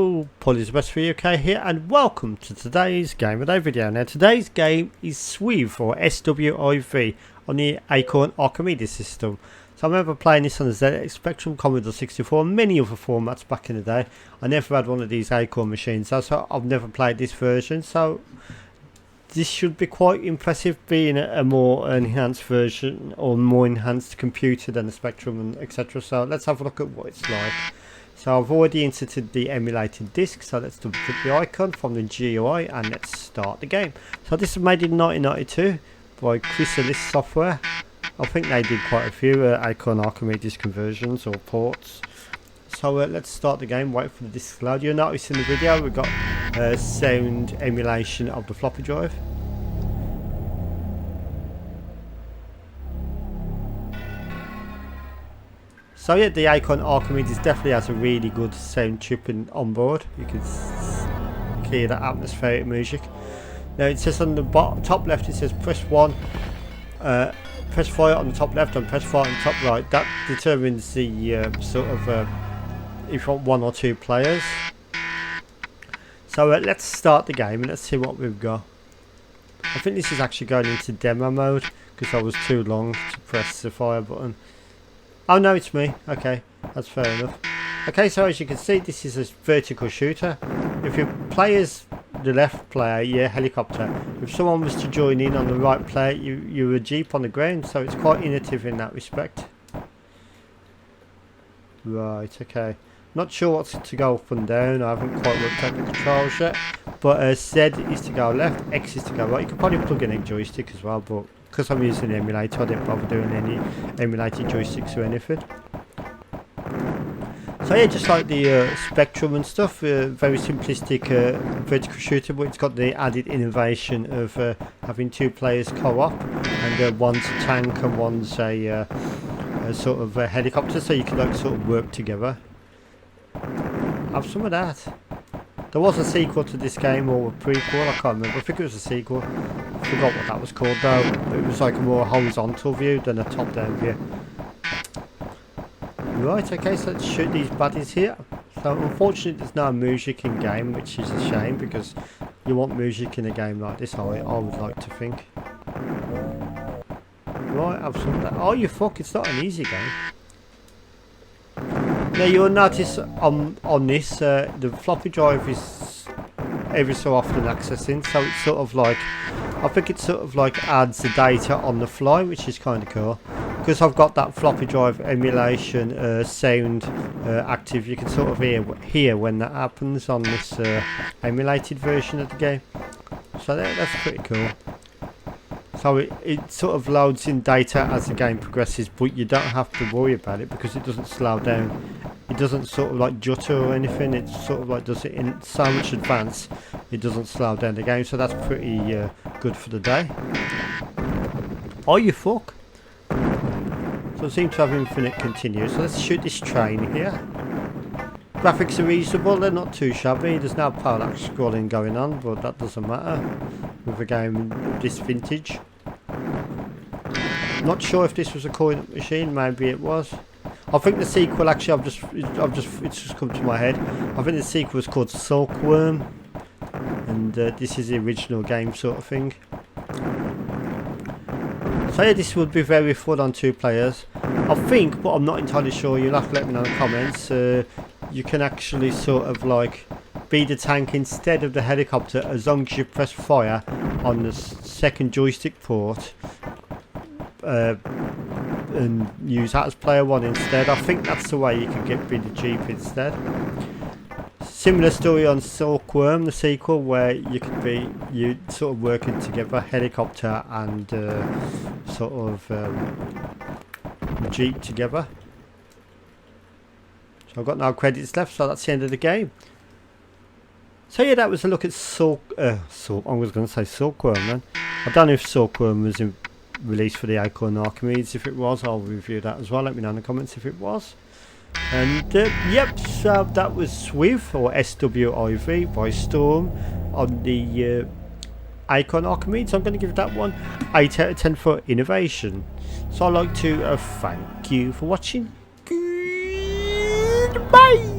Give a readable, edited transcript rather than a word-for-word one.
Hello, Paulie's Best for UK here, and welcome to today's Game of the Day video. Now today's game is SWIV, or S.W.I.V, on the Acorn Archimedes system. So I remember playing this on the ZX Spectrum, Commodore 64, and many other formats back in the day. I never had one of these Acorn machines, so I've never played this version, so this should be quite impressive, being a more enhanced version or more enhanced computer than the Spectrum and etc. So let's have a look at what it's like. So I've already inserted the emulated disk, so let's double click the icon from the GUI and let's start the game. So this was made in 1992 by Chrysalis Software. I think they did quite a few Acorn Archimedes conversions or ports. So let's start the game, wait for the disk to load. You'll notice in the video we've got sound emulation of the floppy drive. So yeah, the Acorn Archimedes definitely has a really good sound chip on board. You can hear that atmospheric music. Now it says on the top left, it says press 1, press fire on the top left and press fire on the top right. That determines the if you want 1 or 2 players. So let's start the game and let's see what we've got. I think this is actually going into demo mode because I was too long to press the fire button. Oh no, it's me. Okay, that's fair enough. Okay, so as you can see, this is a vertical shooter. If you play as the left player, you're a helicopter. If someone was to join in on the right player, you're a jeep on the ground. So it's quite innovative in that respect. Right, okay. Not sure what's to go up and down. I haven't quite looked at the controls yet. But Z is to go left, X is to go right. You can probably plug in a joystick as well, but because I'm using an emulator, I didn't bother doing any emulated joysticks or anything. So yeah, just like the Spectrum and stuff, very simplistic vertical shooter, but it's got the added innovation of having 2 players co-op, and one's a tank and one's a sort of a helicopter, so you can like sort of work together. Have some of that. There was a sequel to this game, or a prequel, I can't remember. I think it was a sequel. I forgot what that was called though. It was like a more horizontal view than a top-down view. Right, okay, so let's shoot these baddies here. So unfortunately there's no music in game, which is a shame because you want music in a game like this, I would like to think. Right, have some of that. Oh you fuck, it's not an easy game. Now you'll notice on this, the floppy drive is every so often accessing, so it's sort of like, I think it sort of like adds the data on the fly, which is kind of cool. Because I've got that floppy drive emulation sound active, you can sort of hear when that happens on this emulated version of the game. So that's pretty cool. So it sort of loads in data as the game progresses, but you don't have to worry about it because it doesn't slow down. It doesn't sort of like jutter or anything. It sort of like does it in so much advance. It doesn't slow down the game, so that's pretty good for the day. Oh you fuck! So it seems to have infinite continuous. So let's shoot this train here. Graphics are reasonable. They're not too shabby. There's no parallax scrolling going on, but that doesn't matter with a game this vintage. Not sure if this was a coin machine. Maybe it was. I think the sequel, actually, it's just come to my head. I think the sequel was called Silkworm, and this is the original game sort of thing. So yeah, this would be very fun on 2 players. I think, but I'm not entirely sure. You'll have to let me know in the comments. You can actually sort of like be the tank instead of the helicopter, as long as you press fire on the second joystick port. And use that as player 1 instead. I think that's the way you can be the jeep instead. Similar story on Silkworm, the sequel, where you could be sort of working together, helicopter and sort of jeep together. So I've got no credits left, so that's the end of the game. So yeah, that was a look at I was going to say Silkworm then. I don't know if Silkworm was released for the Acorn Archimedes. If it was, I'll review that as well. Let me know in the comments if it was. And yep, so that was SWIV, or S.W.I.V, by Storm on the Acorn Archimedes. I'm going to give that one 8 out of 10 for innovation. So I'd like to thank you for watching. Goodbye.